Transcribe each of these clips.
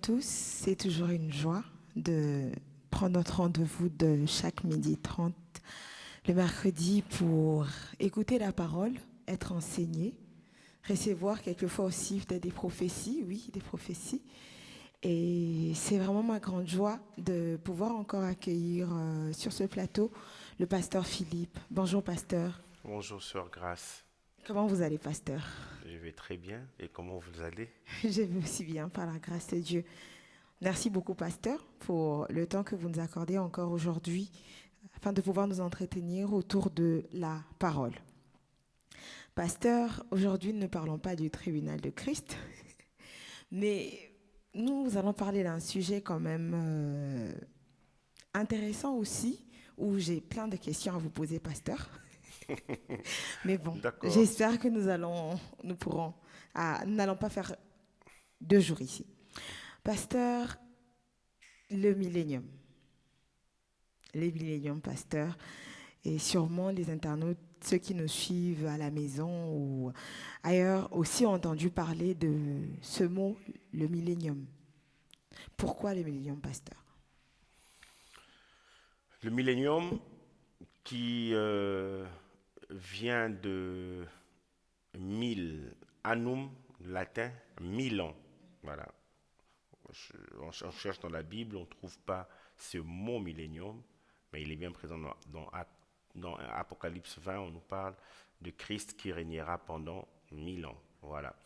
tous, c'est toujours une joie de prendre notre rendez-vous de chaque midi 30 le mercredi pour écouter la parole, être enseigné, recevoir quelquefois aussi peut-être des prophéties, oui, des prophéties. Et c'est vraiment ma grande joie de pouvoir encore accueillir sur ce plateau le pasteur Philippe. Bonjour pasteur. Bonjour, sœur Grace. Comment vous allez pasteur? Je vais très bien. Et comment vous allez? Je vais aussi bien par la grâce de Dieu. Merci beaucoup, pasteur, pour le temps que vous nous accordez encore aujourd'hui afin de pouvoir nous entretenir autour de la parole. Pasteur, aujourd'hui, ne parlons pas du tribunal de Christ, mais nous allons parler d'un sujet quand même intéressant aussi, où j'ai plein de questions à vous poser, pasteur. Mais bon, D'accord. j'espère que nous n'allons pas faire 2 jours ici. Pasteur, le millénium. Les milléniums, pasteur, et sûrement les internautes, ceux qui nous suivent à la maison ou ailleurs, aussi ont entendu parler de ce mot, le millénium. Pourquoi le millénium, pasteur? Le millénium qui vient de 1000 annum, latin, 1000 ans. Voilà. On cherche dans la Bible, on ne trouve pas ce mot millénium, mais il est bien présent dans Apocalypse 20, on nous parle de Christ qui régnera pendant 1000 ans. Voilà,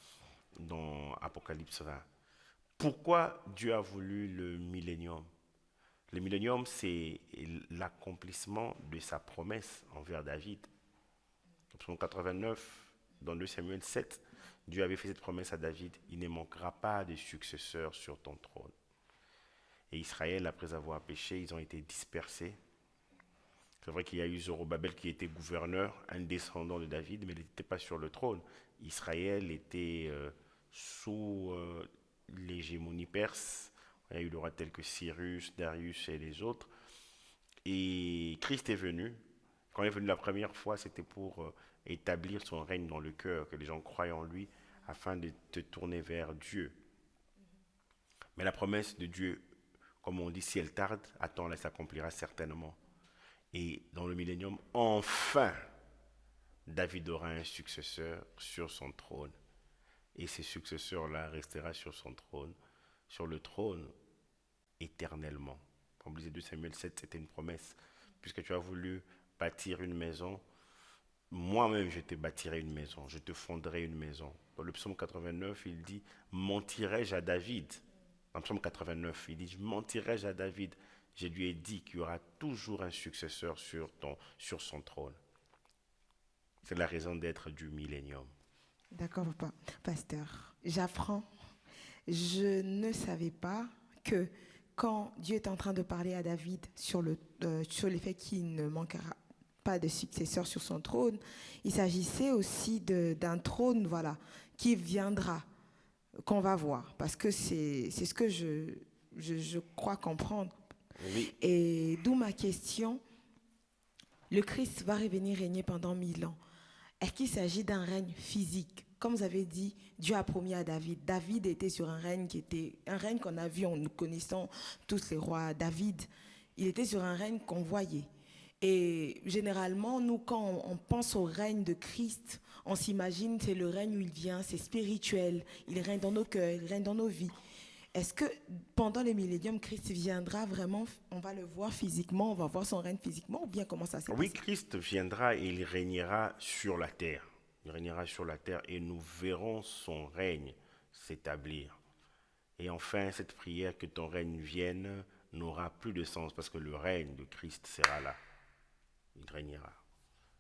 dans Apocalypse 20. Pourquoi Dieu a voulu le millénium? Le millénium, c'est l'accomplissement de sa promesse envers David. Psaume 89, dans 2 Samuel 7, Dieu avait fait cette promesse à David, il ne manquera pas de successeurs sur ton trône. Et Israël, après avoir péché, ils ont été dispersés. C'est vrai qu'il y a eu Zorobabel qui était gouverneur, un descendant de David, mais il n'était pas sur le trône. Israël était sous l'hégémonie perse. Il y a eu le roi tels que Cyrus, Darius et les autres. Et Christ est venu. Quand il est venu la première fois, c'était pour établir son règne dans le cœur, que les gens croient en lui, afin de te tourner vers Dieu. Mais la promesse de Dieu, comme on dit, si elle tarde, attends, elle s'accomplira certainement. Et dans le millénium, enfin, David aura un successeur sur son trône. Et ce successeur-là restera sur le trône éternellement. Comme disait 2 Samuel 7, c'était une promesse. Puisque tu as voulu bâtir une maison, moi-même je te bâtirai une maison, je te fonderai une maison. Dans le psaume 89, il dit, mentirai-je à David? Dans le psaume 89, il dit, mentirai-je à David? Je lui ai dit qu'il y aura toujours un successeur sur son trône. C'est la raison d'être du millénium. D'accord, pasteur. J'apprends. Je ne savais pas que quand Dieu est en train de parler à David sur le fait qu'il ne manquera pas de successeur sur son trône, il s'agissait aussi d'un trône, voilà, qui viendra, qu'on va voir, parce que c'est ce que je crois comprendre. Oui, Et d'où ma question, le Christ va revenir régner pendant 1000 ans. Est-ce qu'il s'agit d'un règne physique? Comme vous avez dit, Dieu a promis à David. David était sur un règne qui était un règne qu'on a vu, nous connaissons tous les rois. David, il était sur un règne qu'on voyait. Et généralement, nous, quand on pense au règne de Christ, on s'imagine c'est le règne où il vient, c'est spirituel, il règne dans nos cœurs, il règne dans nos vies. Est-ce que pendant les milléniums, Christ viendra vraiment, on va le voir physiquement, on va voir son règne physiquement, ou bien comment ça s'est oui, passé? Christ viendra et il régnera sur la terre. Il régnera sur la terre et nous verrons son règne s'établir. Et enfin, cette prière que ton règne vienne n'aura plus de sens parce que le règne de Christ sera là. Il régnera.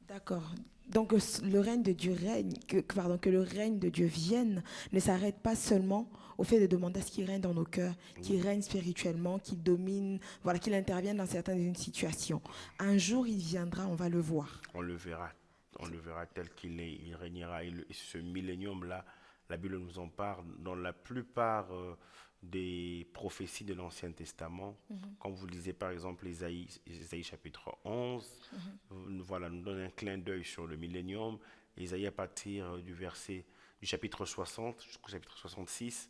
D'accord. Donc le règne de Dieu règne, que le règne de Dieu vienne, ne s'arrête pas seulement au fait de demander à ce qu'il règne dans nos cœurs, qu'il règne spirituellement, qu'il domine, voilà, qu'il intervienne dans certaines situations. Un jour, il viendra, on va le voir. On le verra. On le verra tel qu'il est. Il régnera. Et ce millénium-là, la Bible nous en parle dans la plupart des prophéties de l'Ancien Testament. Quand vous lisez par exemple Isaïe chapitre 11, voilà, nous donne un clin d'œil sur le millénium. Isaïe à partir du chapitre 60 jusqu'au chapitre 66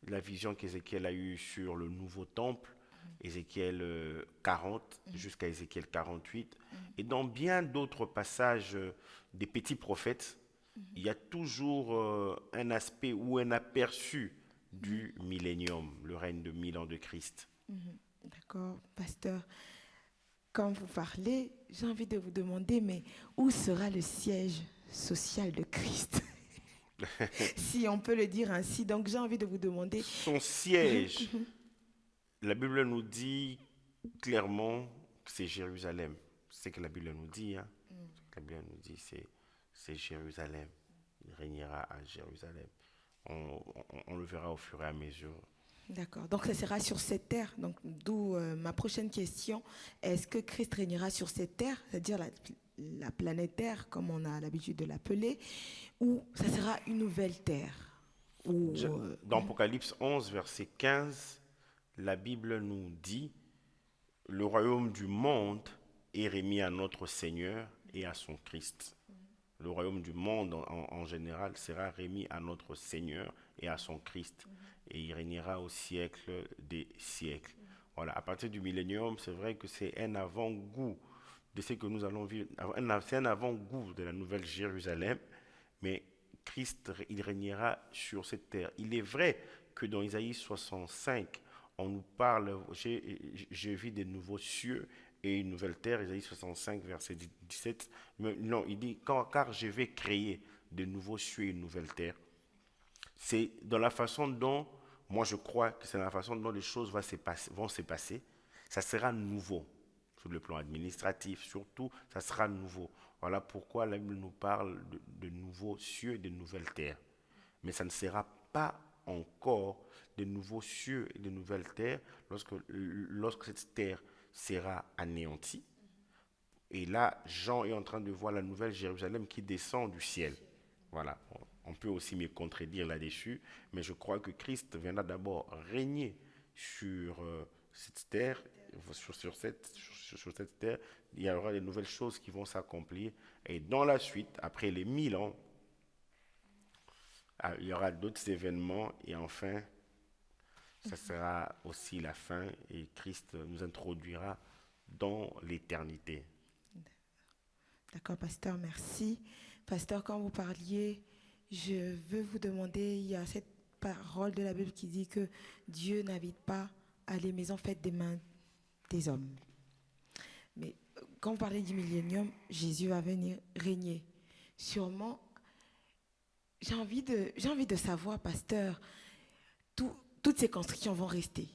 la vision qu'Ézéchiel a eue sur le nouveau temple, Ézéchiel 40 jusqu'à Ézéchiel 48. Et dans bien d'autres passages des petits prophètes, il y a toujours un aspect ou un aperçu du millénium, le règne de 1000 ans de Christ. D'accord, pasteur. Quand vous parlez, j'ai envie de vous demander, mais où sera le siège social de Christ? Si on peut le dire ainsi. Donc j'ai envie de vous demander. Son siège, la Bible nous dit clairement que c'est Jérusalem. C'est ce que la Bible nous dit. Hein? La Bible nous dit c'est Jérusalem. Il régnera à Jérusalem. On le verra au fur et à mesure. D'accord. Donc, ça sera sur cette terre. Donc, d'où ma prochaine question. Est-ce que Christ régnera sur cette terre, c'est-à-dire la planète Terre, comme on a l'habitude de l'appeler, ou ça sera une nouvelle terre ou, Dans Apocalypse 11, verset 15, la Bible nous dit « Le royaume du monde est remis à notre Seigneur et à son Christ. » Le royaume du monde en général sera remis à notre Seigneur et à son Christ. Et il régnera au siècle des siècles. Voilà, à partir du millénium, c'est vrai que c'est un avant-goût de ce que nous allons vivre. C'est un avant-goût de la nouvelle Jérusalem, mais Christ, il régnera sur cette terre. Il est vrai que dans Isaïe 65, on nous parle, j'ai vu des nouveaux cieux et une nouvelle terre, Isaïe 65, verset 17. Mais non, il dit, car je vais créer de nouveaux cieux et une nouvelle terre. C'est dans la façon dont, moi je crois que c'est dans la façon dont les choses vont se passer. Ça sera nouveau, sur le plan administratif surtout, ça sera nouveau. Voilà pourquoi la Bible nous parle de nouveaux cieux et de nouvelles terres. Mais ça ne sera pas encore de nouveaux cieux et de nouvelles terres lorsque cette terre sera anéantie. Et là, Jean est en train de voir la nouvelle Jérusalem qui descend du ciel. Voilà. On peut aussi me contredire là-dessus, mais je crois que Christ viendra d'abord régner sur cette terre, sur cette terre. Il y aura de nouvelles choses qui vont s'accomplir. Et dans la suite, après les 1000 ans, il y aura d'autres événements. Et enfin, ça sera aussi la fin. Et Christ nous introduira dans l'éternité. D'accord, pasteur, merci. Pasteur, quand vous parliez, je veux vous demander, il y a cette parole de la Bible qui dit que Dieu n'habite pas à les maisons faites des mains des hommes. Mais quand vous parlez du millénium, Jésus va venir régner. Sûrement, j'ai envie de savoir, pasteur, toutes ces constructions vont rester.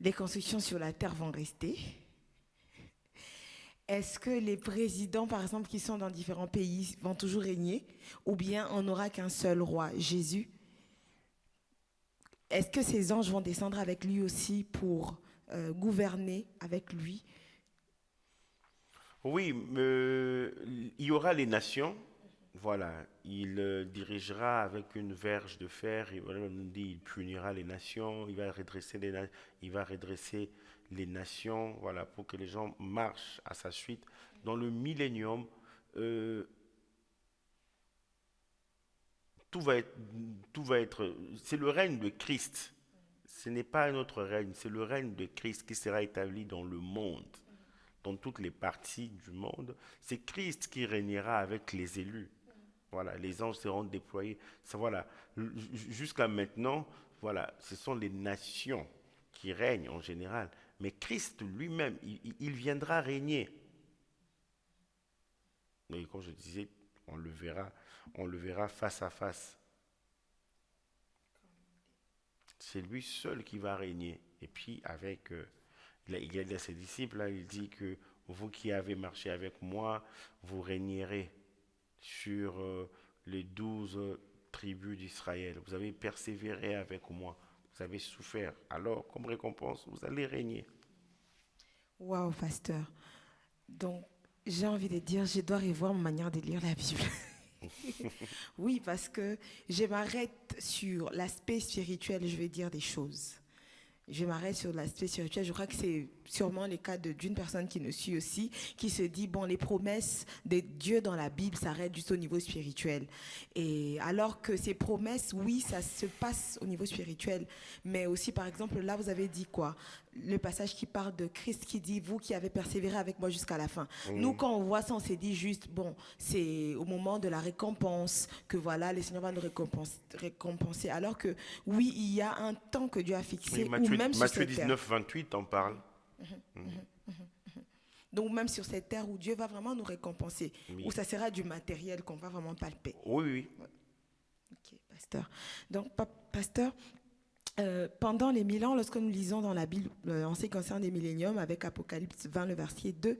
Les constructions sur la terre vont rester. Est-ce que les présidents, par exemple, qui sont dans différents pays, vont toujours régner? Ou bien on n'aura qu'un seul roi, Jésus? Est-ce que ces anges vont descendre avec lui aussi pour gouverner avec lui? Oui, il y aura les nations. Voilà, il dirigera avec une verge de fer. Et voilà, on nous dit, il punira les nations. Il va redresser les nations, voilà, pour que les gens marchent à sa suite. Dans le millénium, tout va être, c'est le règne de Christ. Ce n'est pas un autre règne, c'est le règne de Christ qui sera établi dans le monde, dans toutes les parties du monde. C'est Christ qui régnera avec les élus. Voilà, les anges seront déployés. Ça, voilà, jusqu'à maintenant, voilà, ce sont les nations qui règnent en général. Mais Christ lui-même, il viendra régner. Et comme je disais, on le verra face à face. C'est lui seul qui va régner. Et puis, il y a ses disciples, là, il dit que vous qui avez marché avec moi, vous régnerez sur les 12 tribus d'Israël. Vous avez persévéré avec moi. Vous avez souffert. Alors, comme récompense, vous allez régner. Waouh, pasteur. Donc, j'ai envie de dire, je dois revoir ma manière de lire la Bible. Oui, parce que je m'arrête sur l'aspect spirituel, je vais dire des choses. Je m'arrête sur l'aspect spirituel. Je crois que c'est sûrement le cas d'une personne qui nous suit aussi, qui se dit, bon, les promesses de Dieu dans la Bible s'arrêtent juste au niveau spirituel. Et alors que ces promesses, oui, ça se passe au niveau spirituel. Mais aussi, par exemple, là, vous avez dit quoi? Le passage qui parle de Christ qui dit, vous qui avez persévéré avec moi jusqu'à la fin. Nous, quand on voit ça, on s'est dit juste, bon, c'est au moment de la récompense que voilà, le Seigneur va nous récompenser. Alors que, oui, il y a un temps que Dieu a Oui, fixé, ou même sur Matthieu cette terre. 19, 28 en parle. Donc, même sur cette terre où Dieu va vraiment nous récompenser, Oui, où ça sera du matériel qu'on va vraiment palper. oui, oui. Ok, pasteur. Donc, pasteur, pendant les 1000 ans, lorsque nous lisons dans la Bible, en ce qui concerne les milléniums, avec Apocalypse 20, le verset 2,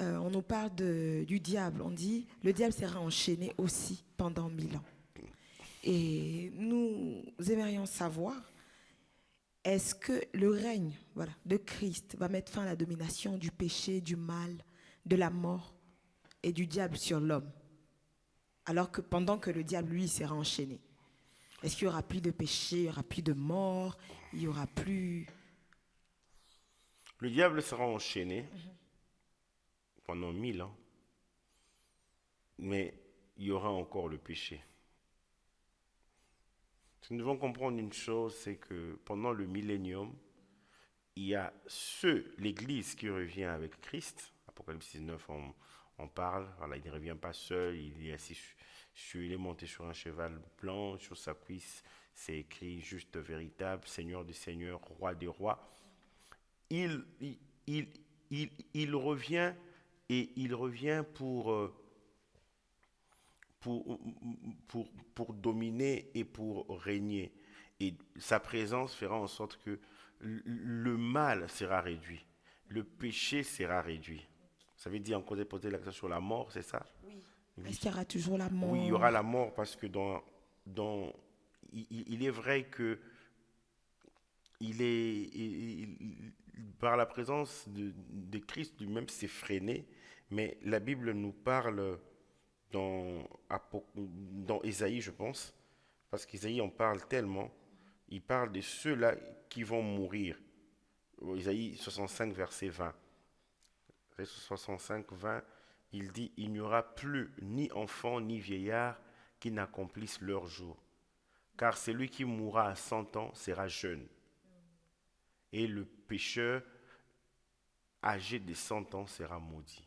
on nous parle du diable. On dit, le diable sera enchaîné aussi pendant 1000 ans. Et nous aimerions savoir, est-ce que le règne de Christ va mettre fin à la domination du péché, du mal, de la mort et du diable sur l'homme? Alors que pendant que le diable, lui, sera enchaîné. Est-ce qu'il n'y aura plus de péché, il n'y aura plus de mort, il n'y aura plus... Le diable sera enchaîné pendant 1000 ans, mais il y aura encore le péché. Nous devons comprendre une chose, c'est que pendant le millénium, il y a l'Église qui revient avec Christ. Apocalypse 19, on parle. Voilà, il ne revient pas seul, il est assis il est monté sur un cheval blanc, sur sa cuisse, c'est écrit juste véritable, Seigneur des seigneurs, Roi des rois. Il, il, il, il revient et il revient pour, pour dominer et pour régner. Et sa présence fera en sorte que le mal sera réduit, le péché sera réduit. Ça veut dire encore poser l'accent sur la mort, c'est ça? Oui. Oui. Est-ce qu'il y aura toujours la Oui, il y aura mort? la mort parce que il est vrai que par la présence de Christ lui-même, c'est freiné, mais la Bible nous parle dans Ésaïe, je pense, parce qu'Ésaïe en parle tellement, il parle de ceux-là qui vont mourir. Ésaïe 65, verset 20. 65, 20, il dit, il n'y aura plus ni enfant ni vieillard qui n'accomplissent leur jour, car celui qui mourra à 100 ans sera jeune, et le pécheur âgé de 100 ans sera maudit.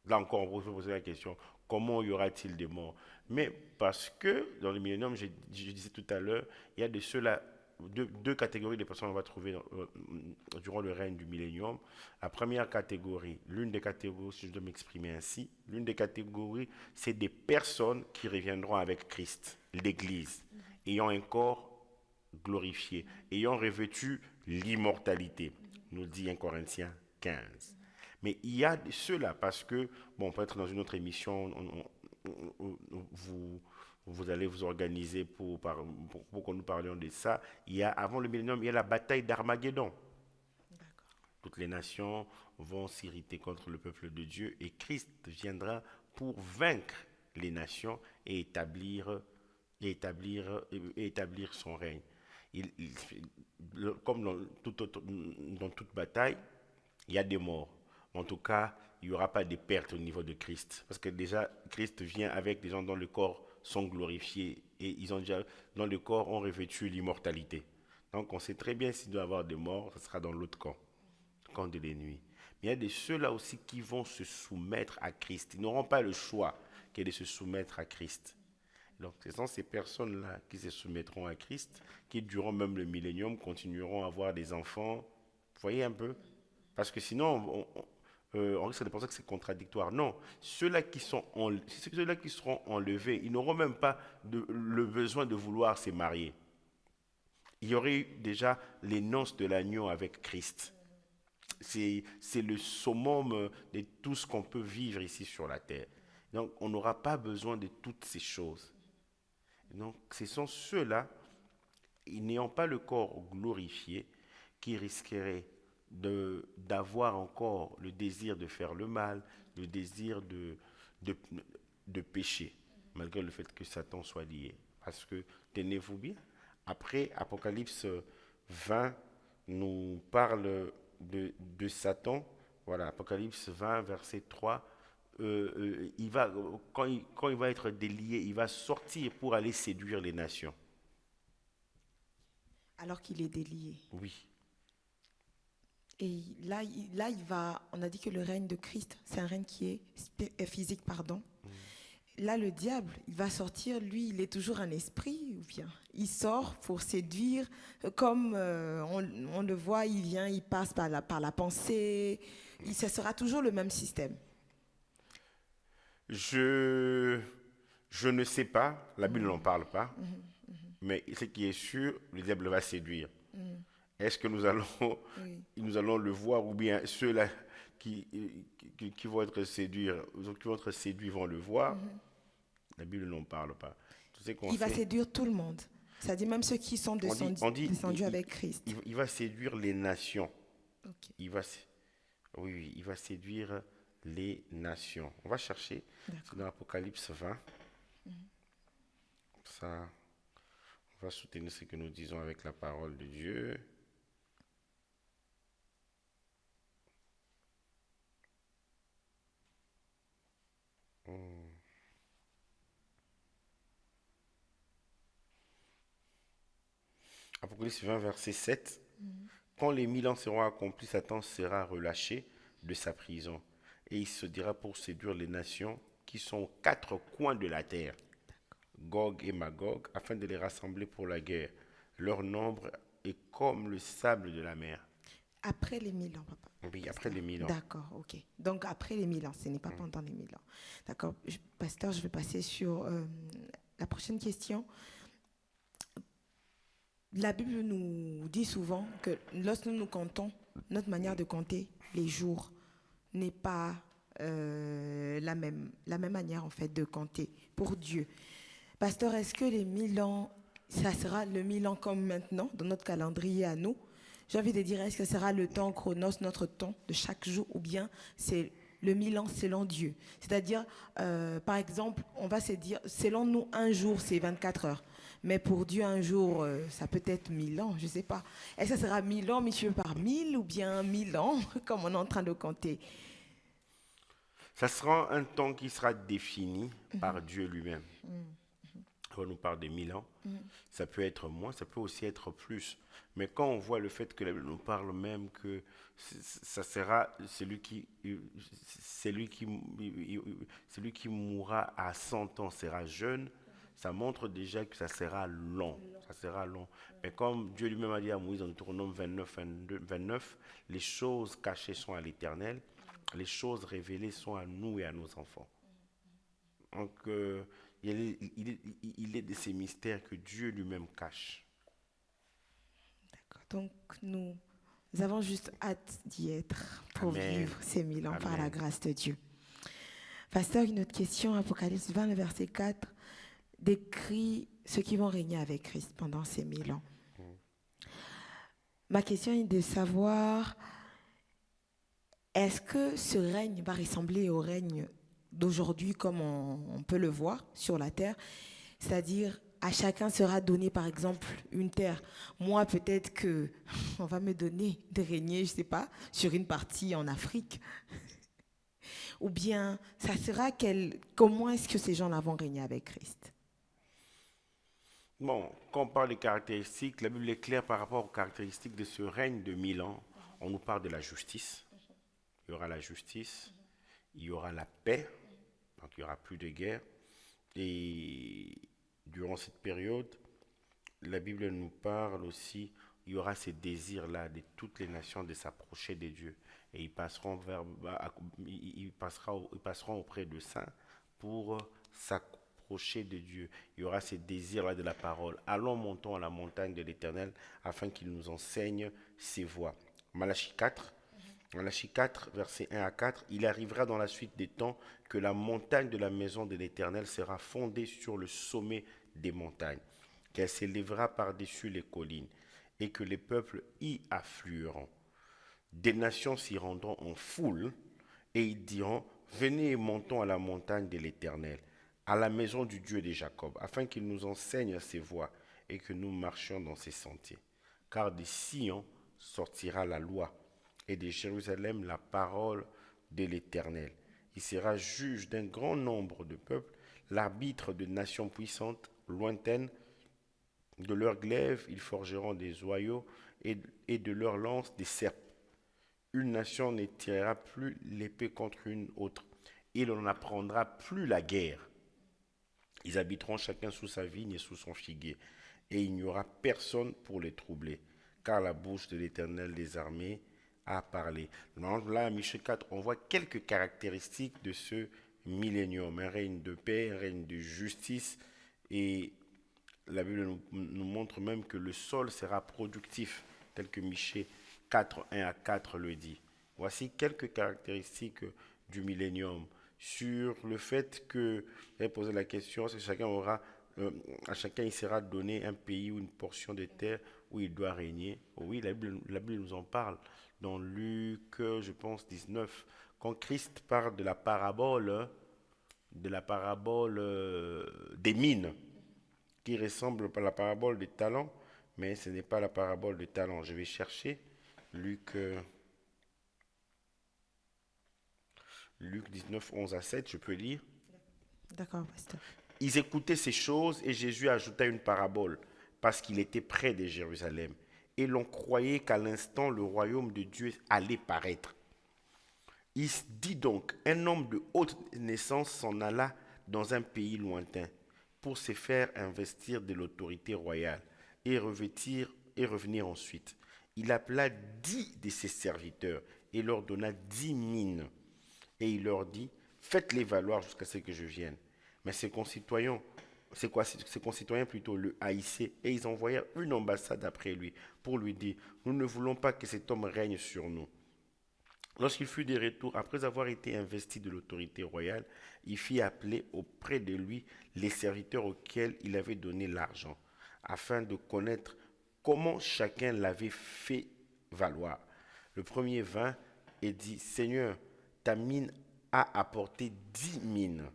Là encore, on peut poser la question, comment y aura-t-il des morts? Mais parce que dans le millénium, je disais tout à l'heure, il y a de ceux-là, deux catégories de personnes qu'on va trouver durant le règne du millénium. La première catégorie, l'une des catégories, si je dois m'exprimer ainsi, l'une des catégories, c'est des personnes qui reviendront avec Christ, l'Église, ayant un corps glorifié, ayant revêtu l'immortalité, nous dit 1 Corinthiens 15. Mais il y a ceux-là, parce que, bon, peut-être dans une autre émission, vous allez vous organiser pour que nous parlions de ça. Avant le millénium, il y a la bataille d'Armageddon. Toutes les nations vont s'irriter contre le peuple de Dieu et Christ viendra pour vaincre les nations et établir son règne. Comme dans toute bataille, il y a des morts. En tout cas, il n'y aura pas de perte au niveau de Christ. Parce que déjà, Christ vient avec des gens dont le corps sont glorifiés et ils ont déjà, dans le corps, ont revêtu l'immortalité. Donc, on sait très bien s'il doit y avoir des morts, ce sera dans l'autre camp, le camp de l'ennemi. Mais il y a de ceux-là aussi qui vont se soumettre à Christ. Ils n'auront pas le choix que de se soumettre à Christ. Donc, ce sont ces personnes-là qui se soumettront à Christ, qui, durant même le millénium, continueront à avoir des enfants. Vous voyez un peu? Parce que sinon, on risque de penser que c'est contradictoire. Non, ceux-là qui seront enlevés, ils n'auront même pas le besoin de vouloir se marier. Il y aurait eu déjà les noces de l'agneau avec Christ. C'est le summum de tout ce qu'on peut vivre ici sur la terre. Donc, on n'aura pas besoin de toutes ces choses. Donc, ce sont ceux-là, n'ayant pas le corps glorifié, qui risqueraient d'avoir encore le désir de faire le mal, le désir de pécher. malgré le fait que Satan soit lié. Parce que, tenez-vous bien, après, Apocalypse 20 nous parle de Satan. Voilà, Apocalypse 20, verset 3. Quand il va être délié, il va sortir pour aller séduire les nations. Alors qu'il est délié. Oui, Et là, il va. On a dit que le règne de Christ, c'est un règne qui est physique, pardon. Là, le diable, il va sortir, lui, il est toujours un esprit, ou bien il sort pour séduire, comme on le voit, il vient, il passe par la pensée. Ça sera toujours le même système. je, je ne sais pas, la Bible n'en parle pas, mais ce qui est sûr, le diable va séduire. Est-ce que Oui. nous allons le voir ou bien ceux-là qui, qui vont être séduits vont le voir? La Bible n'en parle pas. Tout ce qu'on Il va sait, séduire tout le monde. C'est-à-dire même ceux qui sont descendus avec Christ. il va séduire les nations. Ok, Il va, sé- oui, oui, il va séduire les nations. On va chercher, c'est d'accord. dans Apocalypse 20. Ça, on va soutenir ce que nous disons avec la parole de Dieu. Apocalypse 20, verset 7. Quand les 1000 ans seront accomplis, Satan sera relâché de sa prison. Et il se dira pour séduire les nations qui sont aux quatre coins de la terre, Gog et Magog, afin de les rassembler pour la guerre. Leur nombre est comme le sable de la mer. Après les 1000 ans, papa. Oui, après les 1000 ans. D'accord, ok. Donc après les 1000 ans, ce n'est pas pendant les 1000 ans. D'accord. Pasteur, je vais passer sur la prochaine question. La Bible nous dit souvent que lorsque nous comptons, notre manière de compter les jours n'est pas la même manière en fait de compter pour Dieu. Pasteur, est-ce que les 1000 ans, ça sera le 1000 ans comme maintenant, dans notre calendrier à nous? J'ai envie de dire, est-ce que ce sera le temps chronos, notre temps de chaque jour, ou bien c'est le 1000 ans selon Dieu? C'est-à-dire, par exemple, on va se dire, selon nous, un jour, c'est 24 heures. Mais pour Dieu, un jour, ça peut être 1000 ans, je ne sais pas. Est-ce que ça sera 1000 ans, monsieur, par 1000, ou bien 1000 ans, comme on est en train de compter? Ça sera un temps qui sera défini par Dieu lui-même. Quand on nous parle des 1000 ans, ça peut être moins, ça peut aussi être plus. Mais quand on voit le fait que la Bible nous parle même que ça sera celui qui mourra à 100 ans sera jeune, ça montre déjà que ça sera long. Ça sera long. Mais comme Dieu lui-même a dit à Moïse dans Deutéronome 29, les choses cachées sont à l'Éternel, les choses révélées sont à nous et à nos enfants. Donc, il est de ces mystères que Dieu lui-même cache. D'accord. Donc, nous avons juste hâte d'y être pour Amen. vivre ces 1000 ans par la Amen. grâce de Dieu. Pasteur, une autre question, Apocalypse 20, le verset 4, décrit ceux qui vont régner avec Christ pendant ces 1000 ans. Ma question est de savoir, est-ce que ce règne va ressembler au règne d'aujourd'hui comme on peut le voir sur la terre? C'est-à-dire, à chacun sera donné, par exemple, une terre. Moi, peut-être que on va me donner de régner, je ne sais pas, sur une partie en Afrique. Ou bien, ça sera comment est-ce que ces gens-là vont régner avec Christ? Bon, quand on parle des caractéristiques, la Bible est claire par rapport aux caractéristiques de ce règne de 1000 ans. On nous parle de la justice. Il y aura la justice, il y aura la paix, donc il n'y aura plus de guerre. Et durant cette période, la Bible nous parle aussi, il y aura ces désirs-là de toutes les nations de s'approcher de Dieu. Et ils passeront, ils passeront auprès de saints pour s'approcher de Dieu. Il y aura ces désirs-là de la parole. Allons, montons à la montagne de l'Éternel afin qu'il nous enseigne ses voies. Malachie 4, versets 1 à 4, il arrivera dans la suite des temps que la montagne de la maison de l'Éternel sera fondée sur le sommet des montagnes, qu'elle s'élèvera par-dessus les collines, et que les peuples y afflueront. Des nations s'y rendront en foule, et ils diront, venez et montons à la montagne de l'Éternel, à la maison du Dieu de Jacob, afin qu'il nous enseigne ses voies et que nous marchions dans ses sentiers. Car de Sion sortira la loi, et de Jérusalem la parole de l'Éternel. Il sera juge d'un grand nombre de peuples, l'arbitre de nations puissantes, lointaines. De leurs glaives, ils forgeront des oyaux, et de leurs lances des serpes. Une nation ne tirera plus l'épée contre une autre, et l'on n'apprendra plus la guerre. Ils habiteront chacun sous sa vigne et sous son figuier, et il n'y aura personne pour les troubler, car la bouche de l'Éternel des armées a parlé. Là, à Michée 4, on voit quelques caractéristiques de ce millénium, un règne de paix, un règne de justice, et la Bible nous montre même que le sol sera productif, tel que Michée 4, 1 à 4 le dit. Voici quelques caractéristiques du millénium. Sur le fait que, j'avais posé la question, c'est à chacun il sera donné un pays ou une portion de terre où il doit régner. Oui, la Bible nous en parle. Dans Luc, je pense, 19, quand Christ parle de la parabole des mines, qui ressemble à la parabole des talents, mais ce n'est pas la parabole des talents. Je vais chercher Luc 19, 11 à 7, je peux lire. D'accord, pasteur. Ils écoutaient ces choses et Jésus ajouta une parabole parce qu'il était près de Jérusalem. Et l'on croyait qu'à l'instant le royaume de Dieu allait paraître. Il dit donc, un homme de haute naissance s'en alla dans un pays lointain pour se faire investir de l'autorité royale et revenir ensuite. Il appela 10 de ses serviteurs et leur donna 10 mines. Et il leur dit, faites-les valoir jusqu'à ce que je vienne. Mais ses concitoyens plutôt le haïssaient et ils envoyèrent une ambassade après lui pour lui dire, nous ne voulons pas que cet homme règne sur nous. Lorsqu'il fut de retour, après avoir été investi de l'autorité royale, il fit appeler auprès de lui les serviteurs auxquels il avait donné l'argent, afin de connaître comment chacun l'avait fait valoir. Le premier vint et dit, Seigneur, ta mine a apporté 10 mines.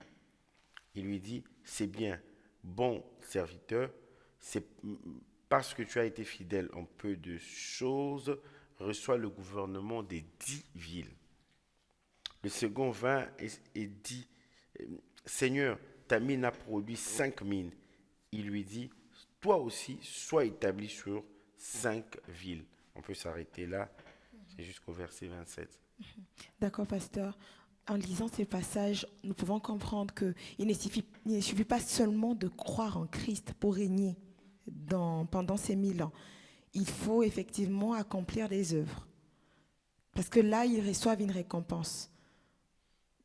Il lui dit, c'est bien, bon serviteur, c'est parce que tu as été fidèle en peu de choses, reçois le gouvernement des 10 villes. Le second vint et dit, Seigneur, ta mine a produit 5 mines. Il lui dit, toi aussi, sois établi sur 5 villes. On peut s'arrêter là, c'est jusqu'au verset 27. D'accord, pasteur. En lisant ces passages, nous pouvons comprendre qu'il ne suffit pas seulement de croire en Christ pour régner pendant ces 1000 ans. Il faut effectivement accomplir des œuvres. Parce que là, ils reçoivent une récompense.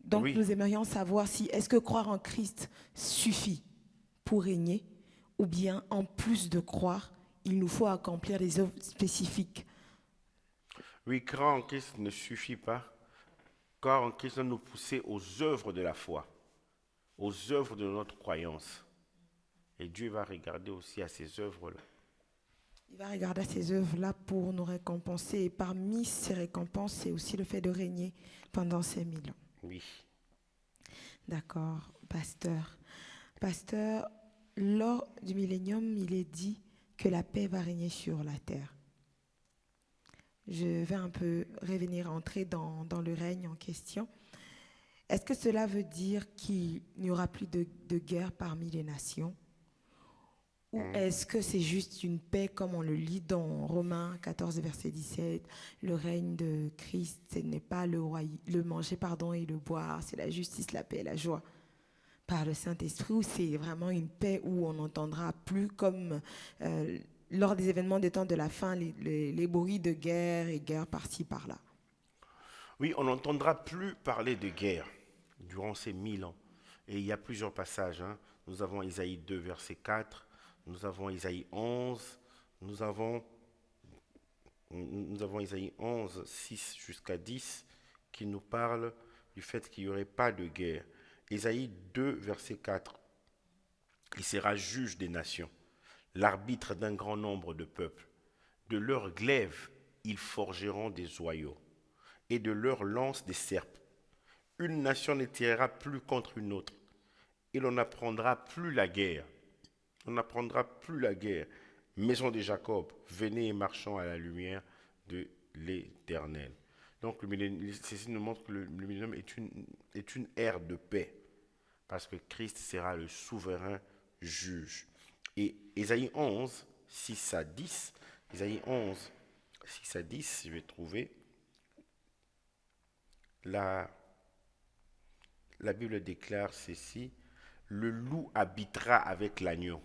Donc, Oui. nous aimerions savoir si est-ce que croire en Christ suffit pour régner, ou bien en plus de croire, il nous faut accomplir des œuvres spécifiques. Oui, croire en Christ ne suffit pas. Croire en Christ doit nous pousser aux œuvres de la foi, aux œuvres de notre croyance. Et Dieu va regarder aussi à ces œuvres-là. Il va regarder ces œuvres-là pour nous récompenser. Et parmi ces récompenses, c'est aussi le fait de régner pendant ces 1000 ans. Oui. D'accord, pasteur. Pasteur, lors du millénium, il est dit que la paix va régner sur la terre. Je vais un peu entrer dans le règne en question. Est-ce que cela veut dire qu'il n'y aura plus de guerre parmi les nations? Ou est-ce que c'est juste une paix comme on le lit dans Romains 14, verset 17? Le règne de Christ, ce n'est pas le manger et le boire, c'est la justice, la paix et la joie par le Saint-Esprit, ou c'est vraiment une paix où on n'entendra plus comme lors des événements des temps de la fin, les bruits de guerre et guerre par-ci, par-là? Oui, on n'entendra plus parler de guerre durant ces 1000 ans. Et il y a plusieurs passages. Nous avons Isaïe 2, verset 4. Nous avons Isaïe 11. Nous avons Isaïe 11, 6 jusqu'à 10, qui nous parle du fait qu'il n'y aurait pas de guerre. Isaïe 2, verset 4. Il sera juge des nations, l'arbitre d'un grand nombre de peuples. De leurs glaives, ils forgeront des oyaux, et de leurs lances des serpes. Une nation ne tirera plus contre une autre, et l'on n'apprendra plus la guerre. On n'apprendra plus la guerre. Maison de Jacob, venez et marchons à la lumière de l'Éternel. Donc, ceci nous montre que le millénium est une ère de paix, parce que Christ sera le souverain juge. Et Ésaïe 11, 6 à 10, Ésaïe 11, 6 à 10, je vais trouver, la Bible déclare ceci, le loup habitera avec l'agneau.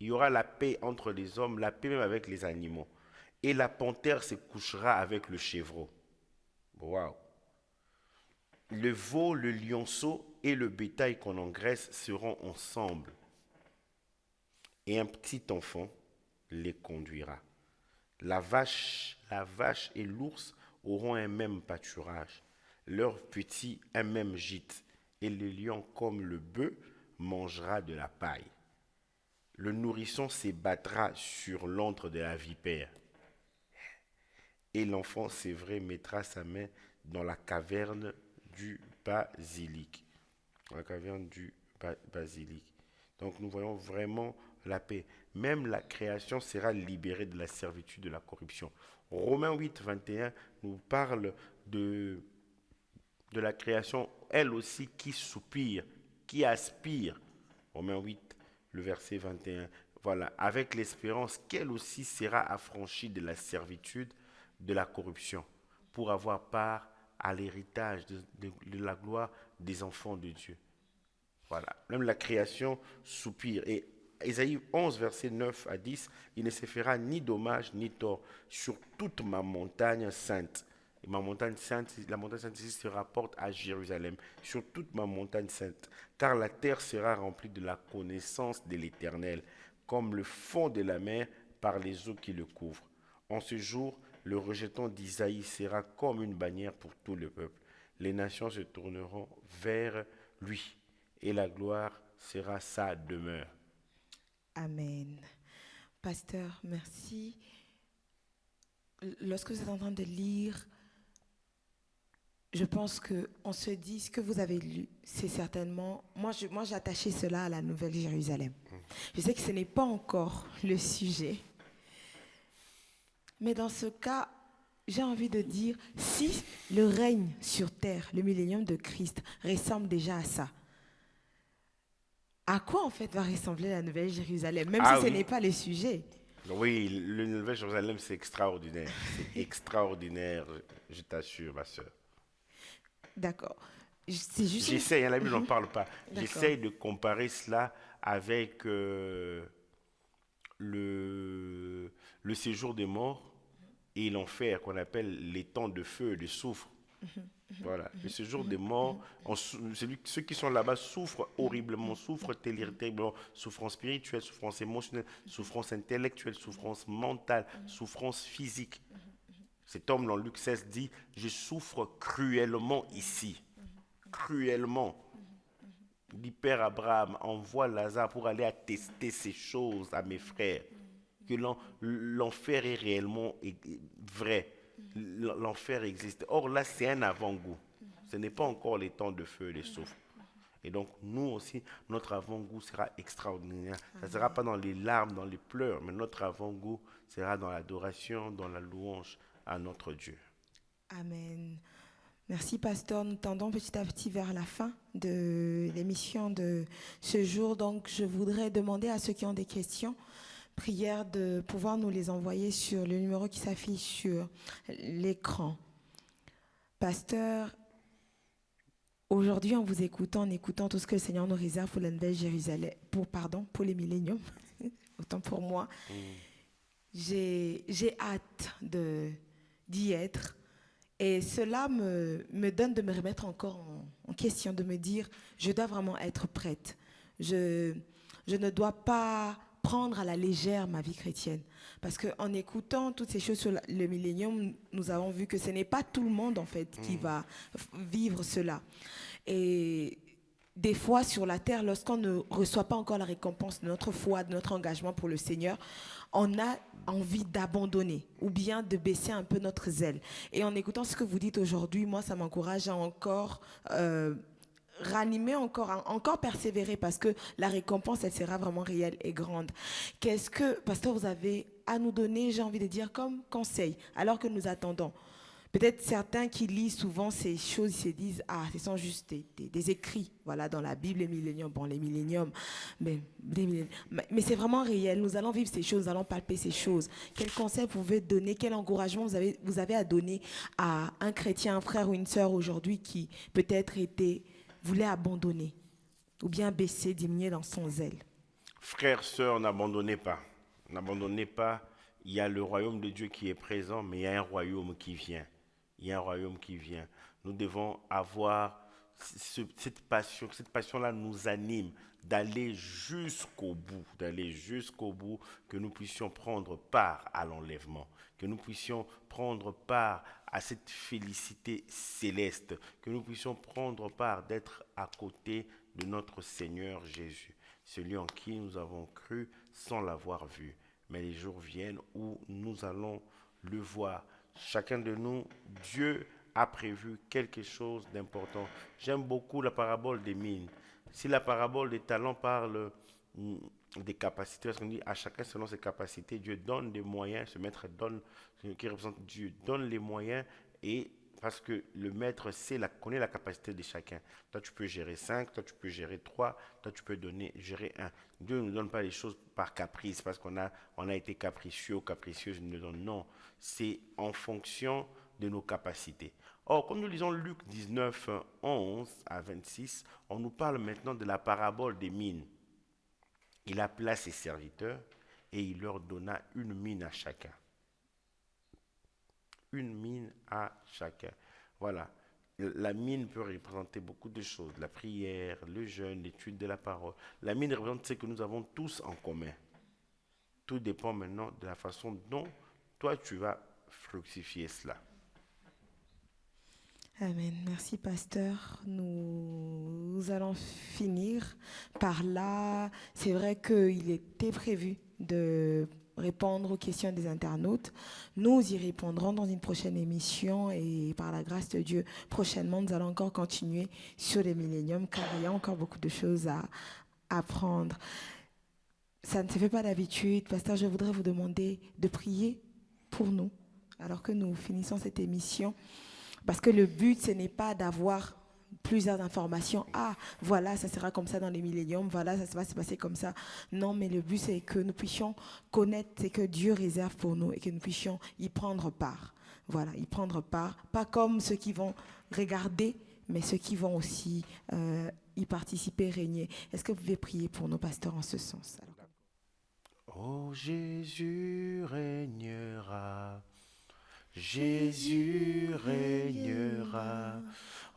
Il y aura la paix entre les hommes, la paix même avec les animaux. Et la panthère se couchera avec le chevreau. Waouh! Le veau, le lionceau et le bétail qu'on engraisse seront ensemble. Et un petit enfant les conduira. La vache et l'ours auront un même pâturage. Leurs petits un même gîte. Et le lion comme le bœuf mangera de la paille. Le nourrisson s'ébattra sur l'antre de la vipère. Et l'enfant sévré mettra sa main dans la caverne du basilic. Dans la caverne du basilic. Donc nous voyons vraiment la paix. Même la création sera libérée de la servitude de la corruption. Romains 8, 21 nous parle de la création, elle aussi qui soupire, qui aspire. Romains 8, le verset 21. Voilà, avec l'espérance qu'elle aussi sera affranchie de la servitude de la corruption, pour avoir part à l'héritage de la gloire des enfants de Dieu. Voilà, même la création soupire. Et Ésaïe 11, verset 9 à 10, il ne se fera ni dommage ni tort sur toute ma montagne sainte. Et ma montagne sainte, la montagne sainte ici se rapporte à Jérusalem, sur toute ma montagne sainte, car la terre sera remplie de la connaissance de l'Éternel, comme le fond de la mer par les eaux qui le couvrent. En ce jour, le rejeton d'Isaïe sera comme une bannière pour tout le peuple. Les nations se tourneront vers lui, et la gloire sera sa demeure. Amen. Pasteur, merci. Lorsque vous êtes en train de lire, je pense qu'on se dit, ce que vous avez lu, c'est certainement... Moi, j'ai attaché cela à la Nouvelle Jérusalem. Je sais que ce n'est pas encore le sujet. Mais dans ce cas, j'ai envie de dire, si le règne sur terre, le millénium de Christ, ressemble déjà à ça, à quoi en fait va ressembler la Nouvelle Jérusalem, même si ce n'est pas le sujet? Oui, le Nouvelle Jérusalem, c'est extraordinaire. C'est extraordinaire, je t'assure, ma soeur. D'accord. C'est juste j'essaie, la Bible n'en parle pas. J'essaie de comparer cela avec le séjour des morts et l'enfer, qu'on appelle les temps de feu et de soufre. Voilà, le séjour des morts, ceux qui sont là-bas souffrent horriblement, souffrent terriblement, souffrance spirituelle, souffrance émotionnelle, souffrance intellectuelle, souffrance mentale, souffrance physique. Cet homme dans Luc 16 dit, je souffre cruellement ici, cruellement. Il dit, Père Abraham, envoie Lazare pour aller attester ces choses à mes frères, que l'enfer est réellement vrai. L'enfer existe. Or là, c'est un avant-goût. Ce n'est pas encore les temps de feu et de soufre. Et donc, nous aussi, notre avant-goût sera extraordinaire. Ça ne sera pas dans les larmes, dans les pleurs, mais notre avant-goût sera dans l'adoration, dans la louange à notre Dieu. Amen. Merci, pasteur. Nous tendons petit à petit vers la fin de l'émission de ce jour. Donc, je voudrais demander à ceux qui ont des questions, prière de pouvoir nous les envoyer sur le numéro qui s'affiche sur l'écran. Pasteur, aujourd'hui, en vous écoutant, en écoutant tout ce que le Seigneur nous réserve pour la Nouvelle Jérusalem, pour les milléniums, autant pour moi, j'ai hâte d'y être. Et cela me donne de me remettre encore en question, de me dire, je dois vraiment être prête. Je ne dois pas prendre à la légère ma vie chrétienne. Parce qu'en écoutant toutes ces choses sur le millénium, nous avons vu que ce n'est pas tout le monde, en fait, qui va vivre cela. Et des fois, sur la terre, lorsqu'on ne reçoit pas encore la récompense de notre foi, de notre engagement pour le Seigneur, on a envie d'abandonner ou bien de baisser un peu notre zèle. Et en écoutant ce que vous dites aujourd'hui, moi, ça m'encourage à encore ranimer encore persévérer parce que la récompense, elle sera vraiment réelle et grande. Qu'est-ce que, pasteur, vous avez à nous donner, j'ai envie de dire, comme conseil, alors que nous attendons? Peut-être certains qui lisent souvent ces choses, ils se disent, ah, ce sont juste des écrits, voilà, dans la Bible, les milléniums, bon, les milléniums, mais c'est vraiment réel. Nous allons vivre ces choses, nous allons palper ces choses. Quel conseil vous pouvez donner, quel encouragement vous avez à donner à un chrétien, un frère ou une sœur aujourd'hui qui peut-être voulait abandonner ou bien baisser, diminuer dans son zèle? Frères, sœurs, n'abandonnez pas. N'abandonnez pas. Il y a le royaume de Dieu qui est présent, mais il y a un royaume qui vient. Il y a un royaume qui vient. Nous devons avoir cette passion. Cette passion-là nous anime d'aller jusqu'au bout, que nous puissions prendre part à l'enlèvement, que nous puissions prendre part à cette félicité céleste, que nous puissions prendre part d'être à côté de notre Seigneur Jésus, celui en qui nous avons cru sans l'avoir vu. Mais les jours viennent où nous allons le voir. Chacun de nous, Dieu a prévu quelque chose d'important. J'aime beaucoup la parabole des mines. Si la parabole des talents parle des capacités, parce qu'on dit à chacun selon ses capacités, Dieu donne des moyens, ce maître donne, qui représente Dieu, donne les moyens, et parce que le maître connaît la capacité de chacun. Toi, tu peux gérer 5, toi, tu peux gérer 3, toi, tu peux gérer 1. Dieu ne nous donne pas les choses par caprice, parce qu'on a été capricieux ou capricieuse. Non, c'est en fonction de nos capacités. Or, comme nous lisons Luc 19, 11 à 26, on nous parle maintenant de la parabole des mines. Il appela ses serviteurs et il leur donna une mine à chacun. Une mine à chacun. Voilà. La mine peut représenter beaucoup de choses. La prière, le jeûne, l'étude de la parole. La mine représente ce que nous avons tous en commun. Tout dépend maintenant de la façon dont toi tu vas fructifier cela. Amen. Merci, pasteur. Nous allons finir par là. C'est vrai qu'il était prévu de répondre aux questions des internautes. Nous y répondrons dans une prochaine émission et par la grâce de Dieu, prochainement, nous allons encore continuer sur les milléniums car il y a encore beaucoup de choses à apprendre. Ça ne se fait pas d'habitude. Pasteur, je voudrais vous demander de prier pour nous alors que nous finissons cette émission. Parce que le but, ce n'est pas d'avoir plusieurs informations. Ah, voilà, ça sera comme ça dans les milléniums. Voilà, ça va se passer comme ça. Non, mais le but, c'est que nous puissions connaître ce que Dieu réserve pour nous et que nous puissions y prendre part. Voilà, y prendre part. Pas comme ceux qui vont regarder, mais ceux qui vont aussi y participer, régner. Est-ce que vous pouvez prier pour nos pasteurs en ce sens? Oh, Jésus régnera. Jésus régnera,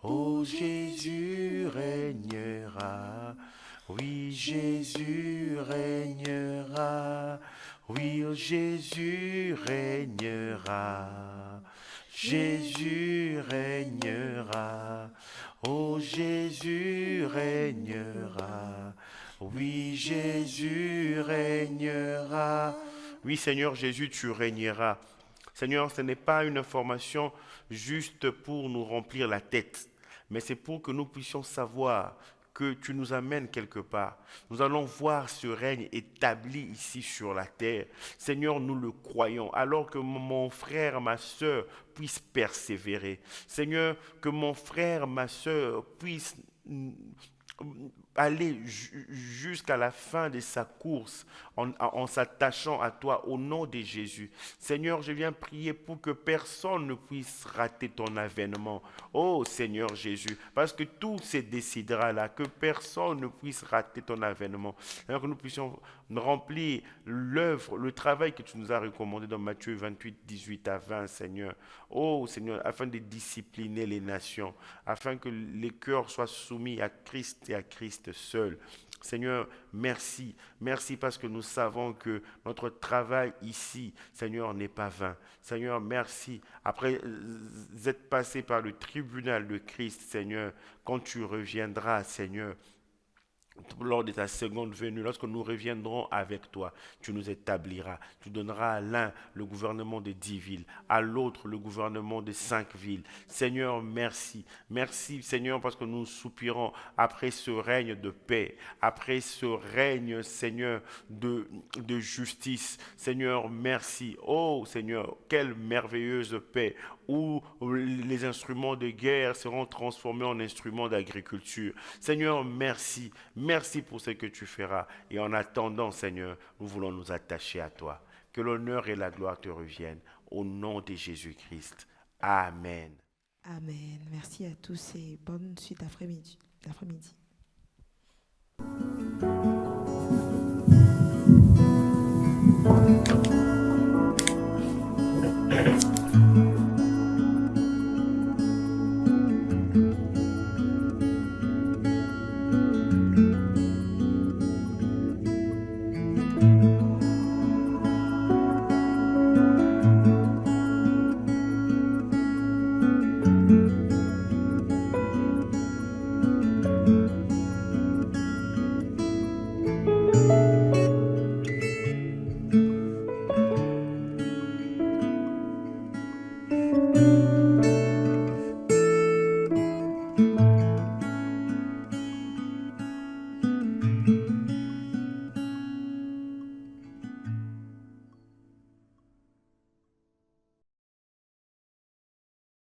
oh Jésus régnera, oui Jésus régnera, oui oh Jésus régnera, Jésus régnera, oh Jésus régnera, oui Jésus régnera, oui Seigneur Jésus tu régneras. Seigneur, ce n'est pas une information juste pour nous remplir la tête, mais c'est pour que nous puissions savoir que tu nous amènes quelque part. Nous allons voir ce règne établi ici sur la terre. Seigneur, nous le croyons, alors que mon frère, ma soeur puissent persévérer. Seigneur, que mon frère, ma soeur puissent aller jusqu'à la fin de sa course en s'attachant à toi au nom de Jésus. Seigneur, je viens prier pour que personne ne puisse rater ton avènement. Oh Seigneur Jésus, parce que tout se décidera là, que personne ne puisse rater ton avènement. Seigneur, que nous puissions remplir l'œuvre, le travail que tu nous as recommandé dans Matthieu 28, 18 à 20, Seigneur. Oh Seigneur, afin de discipliner les nations, afin que les cœurs soient soumis à Christ et à Christ seul. Seigneur, merci. Merci parce que nous savons que notre travail ici, Seigneur, n'est pas vain. Seigneur, merci. Après être passé par le tribunal de Christ, Seigneur, quand tu reviendras, Seigneur, lors de ta seconde venue, lorsque nous reviendrons avec toi, tu nous établiras. Tu donneras à l'un le gouvernement de 10 villes, à l'autre le gouvernement de 5 villes. Seigneur, merci. Merci, Seigneur, parce que nous soupirons après ce règne de paix, après ce règne, Seigneur, de justice. Seigneur, merci. Oh, Seigneur, quelle merveilleuse paix où les instruments de guerre seront transformés en instruments d'agriculture. Seigneur, merci. Merci pour ce que tu feras. Et en attendant, Seigneur, nous voulons nous attacher à toi. Que l'honneur et la gloire te reviennent. Au nom de Jésus-Christ. Amen. Amen. Merci à tous et bonne suite d'après-midi.